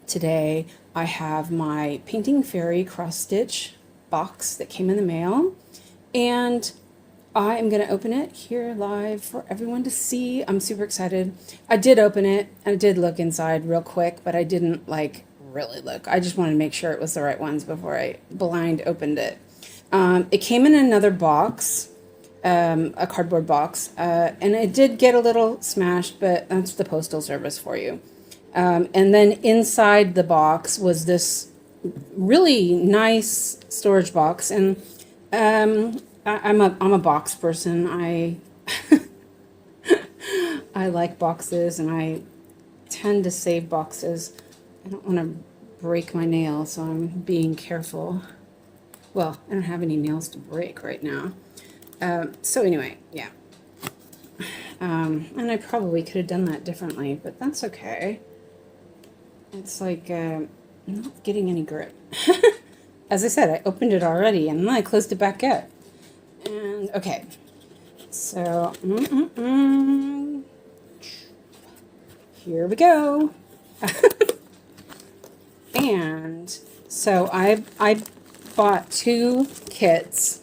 Today I have my Painting Fairy cross stitch box that came in the mail, and I am going to open it here live for everyone to see. I'm super excited. I did open it and I did look inside real quick, but I didn't like really look. I just wanted to make sure it was the right ones before I blind opened it. It came in another box, a cardboard box, and it did get a little smashed, but that's the postal service for you. And then inside the box was this really nice storage box, and I'm a box person. I like boxes, and I tend to save boxes. I don't want to break my nail, so I'm being careful. Well, I don't have any nails to break right now. So anyway, yeah. And I probably could have done that differently, but that's okay. It's like not getting any grip. As I said, I opened it already, and then I closed it back up. And okay, so here we go. And so I bought 2 kits.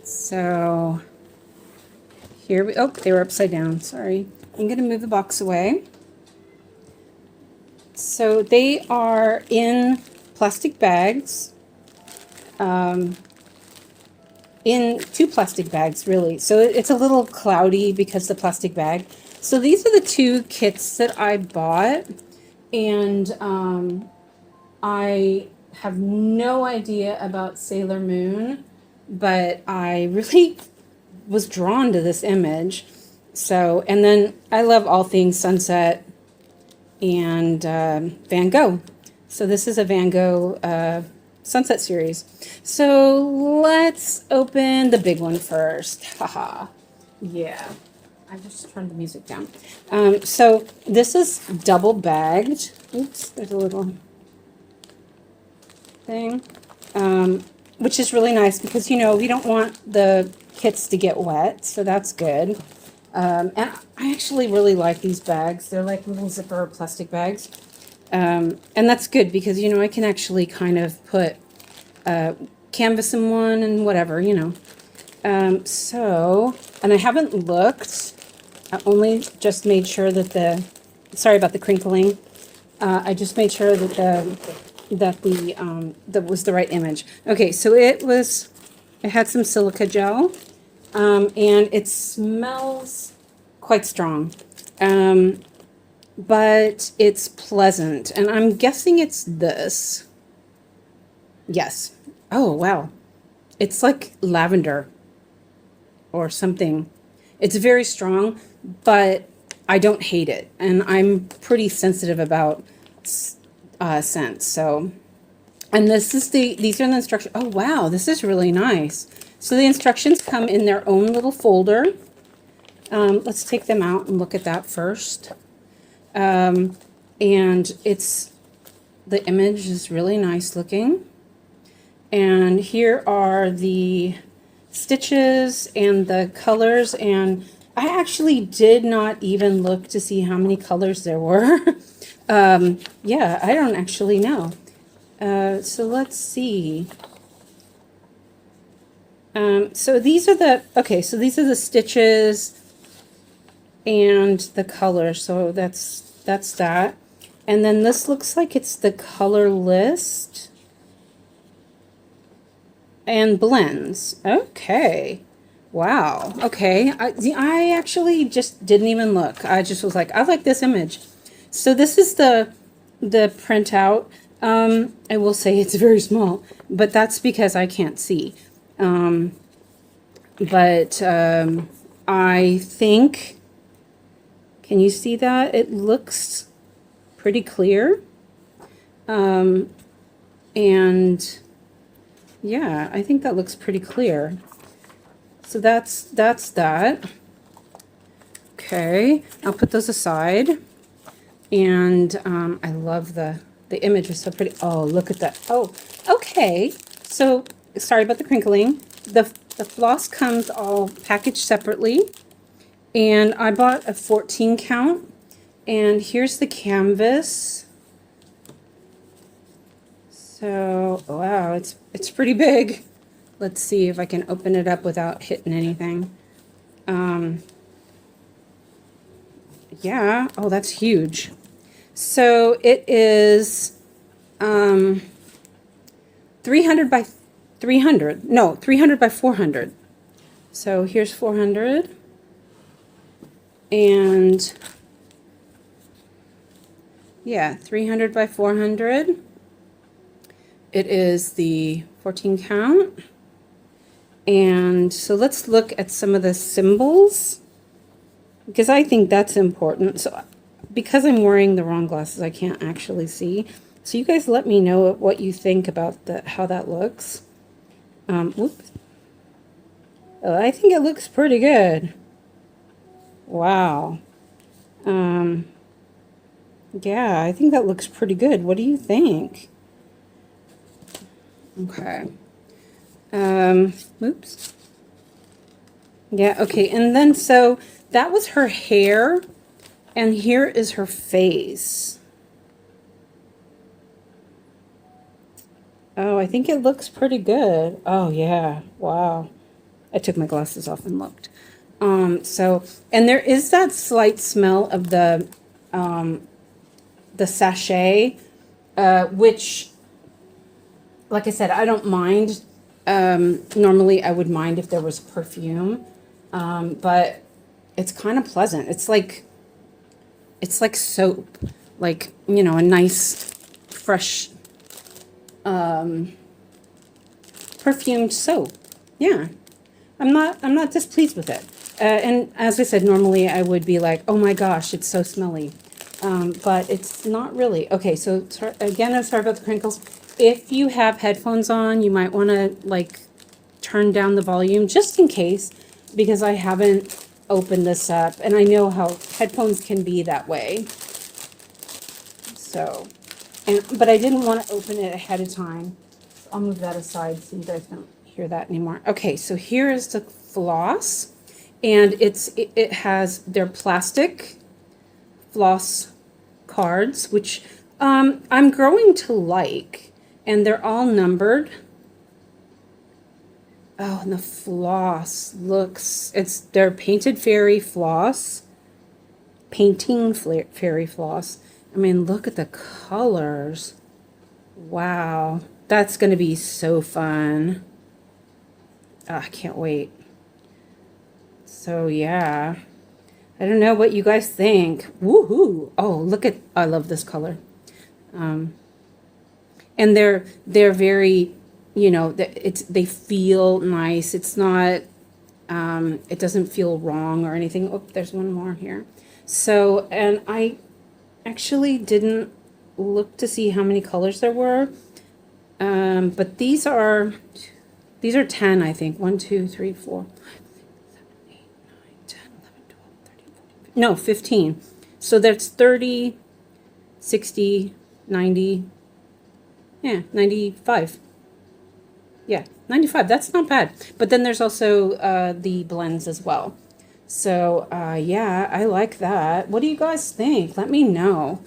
So here we, oh, they were upside down, sorry. I'm gonna move the box away. So they are in plastic bags, in 2 plastic bags really. So it's a little cloudy because the plastic bag. So these are the 2 kits that I bought, and I have no idea about Sailor Moon, but I really was drawn to this image. So, and then I love all things sunset and Van Gogh. So this is a Van Gogh sunset series. So let's open the big one first. Haha. Yeah. I just turned the music down. So this is double bagged. Oops, there's a little thing. Which is really nice because, you know, we don't want the kits to get wet, so that's good. And I actually really like these bags. They're like little zipper plastic bags. And that's good because, you know, I can actually kind of put canvas in one and whatever, you know. So, and I haven't looked. I only just made sure that sorry about the crinkling. I just made sure that that was the right image. Okay, so it had some silica gel. And it smells quite strong, but it's pleasant, and I'm guessing it's this. Yes. Oh, wow. It's like lavender or something. It's very strong, but I don't hate it, and I'm pretty sensitive about scents. So, and these are the instructions. Oh, wow, this is really nice. So the instructions come in their own little folder. Let's take them out and look at that first. And the image is really nice looking. And here are the stitches and the colors. And I actually did not even look to see how many colors there were. Yeah, I don't actually know. So let's see. So these are the stitches and the color. So that's that. And then this looks like it's the color list and blends. Okay. Wow. Okay. I actually just didn't even look. I just was like, I like this image. So this is the printout. I will say it's very small, but that's because I can't see. I think, can you see that? It looks pretty clear. And yeah, I think that looks pretty clear. So that's that. Okay, I'll put those aside. And I love the image is so pretty. Oh, look at that. Oh, okay. So sorry about the crinkling. The floss comes all packaged separately, and I bought a 14 count, and here's the canvas. So, wow, it's pretty big. Let's see if I can open it up without hitting anything. Yeah, oh, that's huge. So it is 300 by 300. No, 300 by 400. So here's 400. And yeah, 300 by 400. It is the 14 count. And so let's look at some of the symbols, because I think that's important. So because I'm wearing the wrong glasses, I can't actually see. So you guys let me know what you think about how that looks. Whoops. Oh, I think it looks pretty good. Wow. Yeah, I think that looks pretty good. What do you think? Okay. Oops. Yeah, okay. And then so that was her hair, and here is her face. Oh, I think it looks pretty good. Oh, yeah. Wow. I took my glasses off and looked. And there is that slight smell of the sachet, which, like I said, I don't mind. Normally I would mind if there was perfume, but it's kind of pleasant. It's like soap, like, you know, a nice, fresh, perfumed soap. Yeah. I'm not displeased with it. And as I said, normally I would be like, oh my gosh, it's so smelly. But it's not really. Okay, so again, I'm sorry about the crinkles. If you have headphones on, you might want to like turn down the volume just in case, because I haven't opened this up and I know how headphones can be that way. So, but I didn't want to open it ahead of time. So I'll move that aside so you guys don't hear that anymore. Okay, so here is the floss, and it has their plastic floss cards, which I'm growing to like, and they're all numbered. Oh, and the floss looks, they're painted fairy floss, painting fairy floss. I mean, look at the colors. Wow, that's going to be so fun. I can't wait. So yeah, I don't know what you guys think. Woohoo! Oh, look at, I love this color. And they're very, you know, they feel nice. It's not, it doesn't feel wrong or anything. Oh, there's one more here. So, and I actually didn't look to see how many colors there were. But these are 10, I think. 1, 2, 3, 4, 5, 6, 7, 8, 9, 10, 11, 12, 13, 14, 15. No, 15. So that's 30, 60, 90, yeah, 95. Yeah, 95. That's not bad. But then there's also the blends as well. So, yeah, I like that. What do you guys think? Let me know.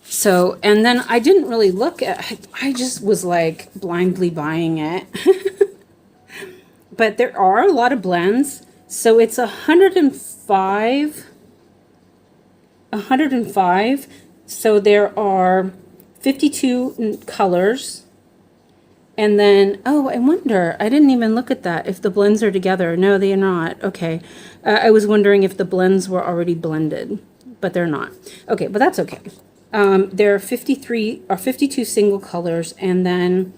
So, and then I didn't really look at, I just was like blindly buying it. But there are a lot of blends. So it's 105. So there are 52 colors. And then, oh, I wonder, I didn't even look at that, if the blends are together. No, they are not. Okay. I was wondering if the blends were already blended, but they're not. Okay, but that's okay. There are 52 single colors, and then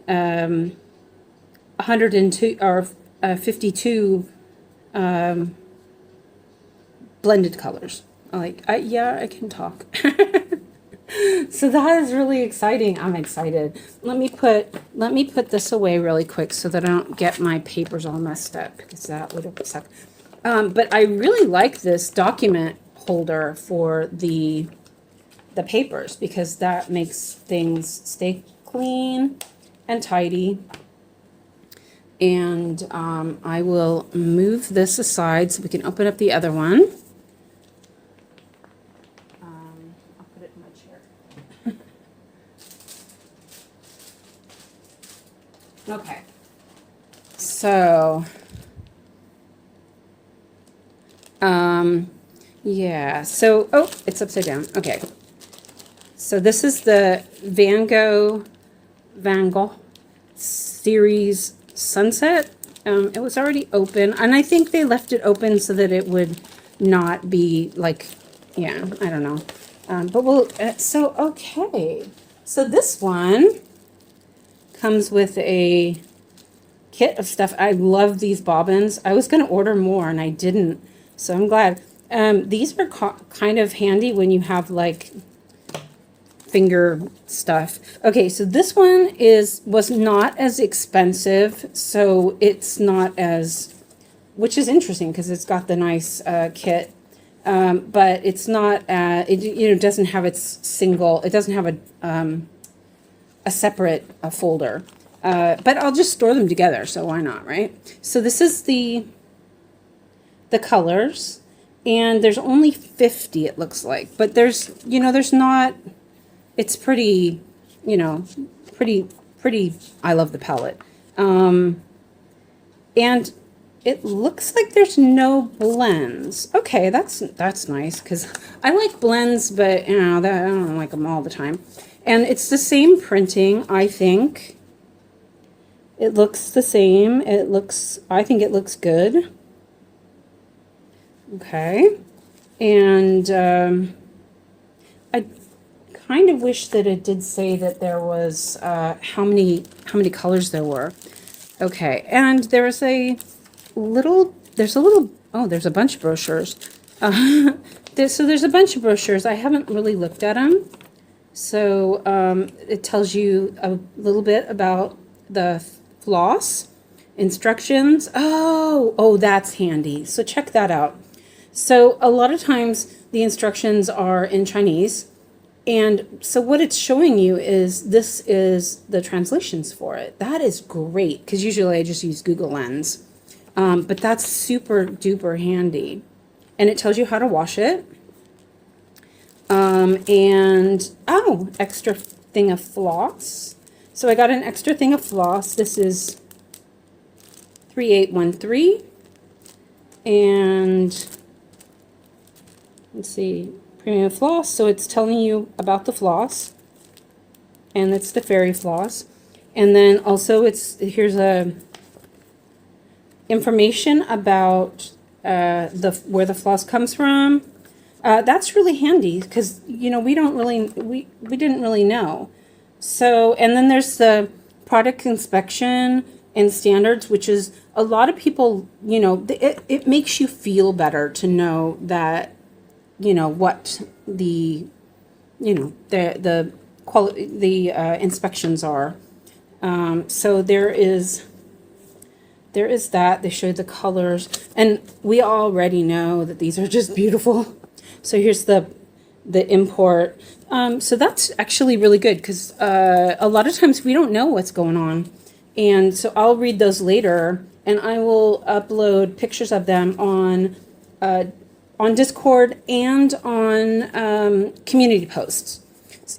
102 or 52 blended colors. Yeah, I can talk. So that is really exciting. I'm excited. Let me put this away really quick so that I don't get my papers all messed up, because that would have sucked. But I really like this document holder for the papers, because that makes things stay clean and tidy. And I will move this aside so we can open up the other one. I'll put it So, yeah, so, oh, it's upside down. Okay. So this is the Van Gogh series Sunset. It was already open, and I think they left it open so that it would not be like, yeah, I don't know. But we'll, okay. So this one comes with a kit of stuff. I love these bobbins. I was going to order more and I didn't, so I'm glad. These are kind of handy when you have like finger stuff. Okay, so this one was not as expensive, so it's not as, which is interesting because it's got the nice kit, but it's not. It doesn't have its single. It doesn't have a separate folder. But I'll just store them together, so why not, right? So this is the colors, and there's only 50, it looks like. But there's not, it's pretty, pretty, I love the palette. And it looks like there's no blends. Okay, that's nice, because I like blends, but, I don't like them all the time. And it's the same printing, I think. It looks the same. I think it looks good. Okay. And I kind of wish that it did say that there was how many colors there were. Okay. And there's a bunch of brochures. There's a bunch of brochures. I haven't really looked at them. So it tells you a little bit about the floss, instructions. Oh, that's handy. So check that out. So a lot of times the instructions are in Chinese. And so what it's showing you is this is the translations for it. That is great, because usually I just use Google Lens. But that's super duper handy. And it tells you how to wash it. Extra thing of floss. So I got an extra thing of floss. This is 3813. And let's see, premium floss. So it's telling you about the floss. And it's the fairy floss. And then also here's a information about where the floss comes from. That's really handy because we didn't really know. So, and then there's the product inspection and standards, which is a lot of people, it makes you feel better to know that, what the quality, the inspections are. So there is that. They show the colors, and we already know that these are just beautiful. So here's the import. So that's actually really good because a lot of times we don't know what's going on. And so I'll read those later, and I will upload pictures of them on Discord and on community posts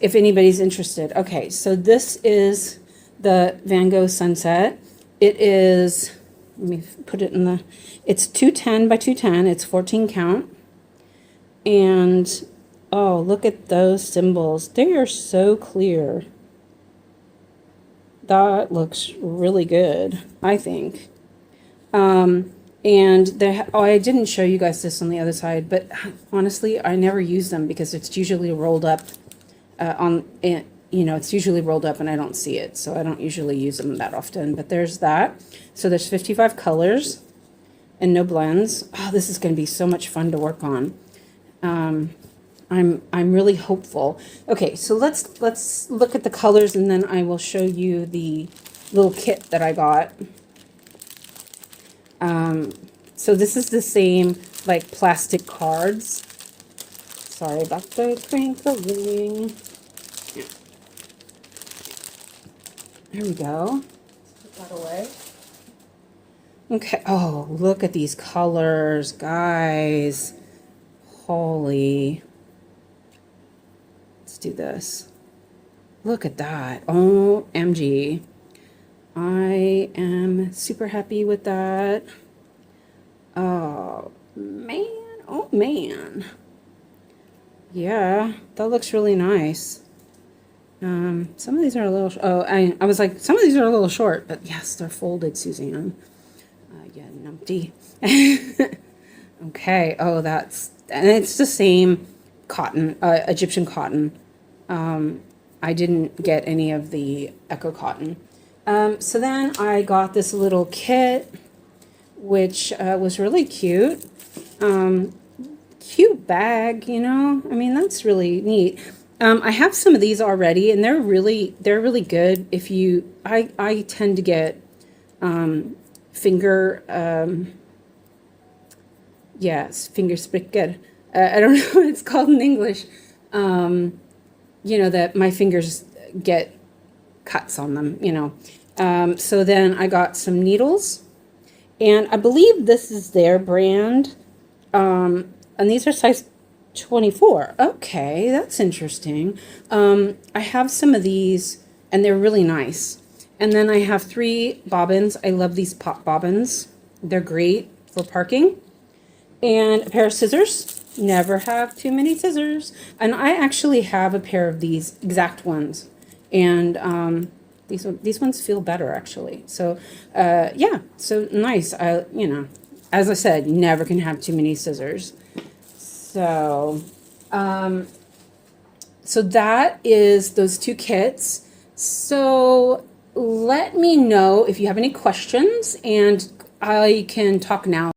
if anybody's interested. Okay, so this is the Van Gogh Sunset. It is, let me put it in it's 210 by 210. It's 14 count. And, oh, look at those symbols. They are so clear. That looks really good, I think. And I didn't show you guys this on the other side, but honestly, I never use them because it's usually rolled up it's usually rolled up and I don't see it. So I don't usually use them that often, but there's that. So there's 55 colors and no blends. Oh, this is going to be so much fun to work on. I'm really hopeful. Okay, so let's look at the colors, and then I will show you the little kit that I got. So this is the same like plastic cards. Sorry about the crinkling. There we go. Put that away. Okay. Oh, look at these colors, guys. Holy. Let's do this. Look at that. OMG. I am super happy with that. Oh, man. Oh, man. Yeah, that looks really nice. Some of these are a little, I was like, some of these are a little short, but yes, they're folded, Suzanne. Yeah, numpty. Okay, oh, and it's the same cotton, Egyptian cotton. I didn't get any of the Echo cotton. So then I got this little kit, which was really cute. Cute bag, you know? I mean, that's really neat. I have some of these already, and they're really good. If you, I tend to get finger, yes, finger spicker. I don't know what it's called in English. You know, that my fingers get cuts on them, you know. So then I got some needles, and I believe this is their brand. And these are size 24. Okay, that's interesting. I have some of these, and they're really nice. And then I have 3 bobbins. I love these pop bobbins. They're great for parking. And a pair of scissors. Never have too many scissors. And I actually have a pair of these exact ones. And these ones feel better, actually. So, yeah, so nice. You know, as I said, you never can have too many scissors. So, so that is those 2 kits. So let me know if you have any questions, and I can talk now.